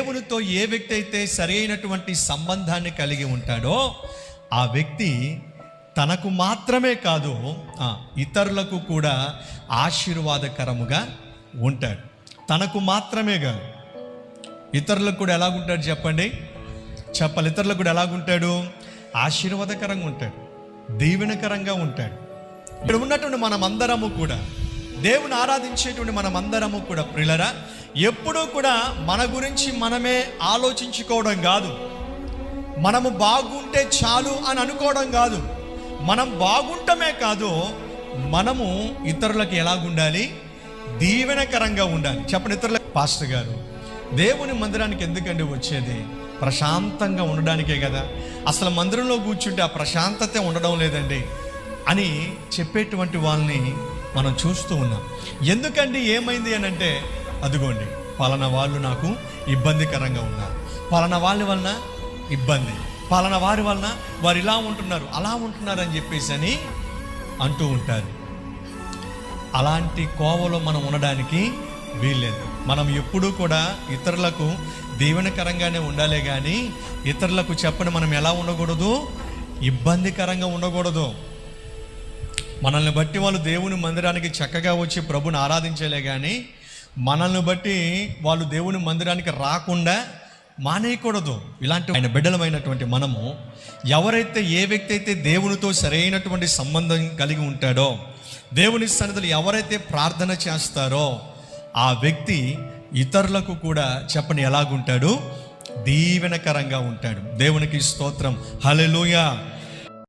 దేవునితో ఏ వ్యక్తి అయితే సరైనటువంటి సంబంధాన్ని కలిగి ఉంటాడో ఆ వ్యక్తి తనకు మాత్రమే కాదు ఇతరులకు కూడా ఆశీర్వాదకరముగా ఉంటాడు. తనకు మాత్రమే కాదు, ఇతరులకు కూడా ఎలాగుంటాడు చెప్పండి? చెప్పాలి. ఇతరులకు కూడా ఎలాగుంటాడు? ఆశీర్వాదకరంగా ఉంటాడు, దీవెనకరంగా ఉంటాడు. ఇక్కడ ఉన్నటువంటి మనమందరము కూడా, దేవుని ఆరాధించేటువంటి మనమందరము కూడా ప్రియులరా, ఎప్పుడూ కూడా మన గురించి మనమే ఆలోచించుకోవడం కాదు, మనము బాగుంటే చాలు అని అనుకోవడం కాదు. మనం బాగుంటమే కాదు, మనము ఇతరులకు ఎలాగుండాలి? దీవెనకరంగా ఉండాలి. చెప్పండి ఇతరులకు. పాస్టర్ గారు, దేవుని మందిరానికి ఎందుకండి వచ్చేది? ప్రశాంతంగా ఉండడానికే కదా. అసలు మందిరంలో కూర్చుంటే ఆ ప్రశాంతత ఉండడం లేదండి అని చెప్పేటువంటి వాళ్ళని మనం చూస్తూ ఉన్నాం. ఎందుకండి, ఏమైంది అని అంటే, అదిగోండి పలానా వాళ్ళు నాకు ఇబ్బందికరంగా ఉన్నారు, పలానా వాళ్ళ వలన ఇబ్బంది, పలానా వారి వలన వారు ఇలా ఉంటున్నారు, అలా ఉంటున్నారు అని చెప్పేసి అని అంటూ ఉంటారు. అలాంటి కోవలో మనం ఉండడానికి వీల్లేదు. మనం ఎప్పుడూ కూడా ఇతరులకు దీవెనకరంగానే ఉండాలి కానీ ఇతరులకు చెప్పని మనం ఎలా ఉండకూడదు? ఇబ్బందికరంగా ఉండకూడదు. మనల్ని బట్టి వాళ్ళు దేవుని మందిరానికి చక్కగా వచ్చి ప్రభుని ఆరాధించలే కానీ మనల్ని బట్టి వాళ్ళు దేవుని మందిరానికి రాకుండా మానేయకూడదు. ఇలాంటి ఆయన బిడ్డలమైనటువంటి మనము, ఎవరైతే ఏ వ్యక్తి అయితే దేవునితో సరైనటువంటి సంబంధం కలిగి ఉంటాడో, దేవుని సన్నిధిలో ఎవరైతే ప్రార్థన చేస్తారో ఆ వ్యక్తి ఇతరులకు కూడా చెప్పని ఎలాగుంటాడు? దీవెనకరంగా ఉంటాడు. దేవునికి స్తోత్రం. హల్లెలూయా.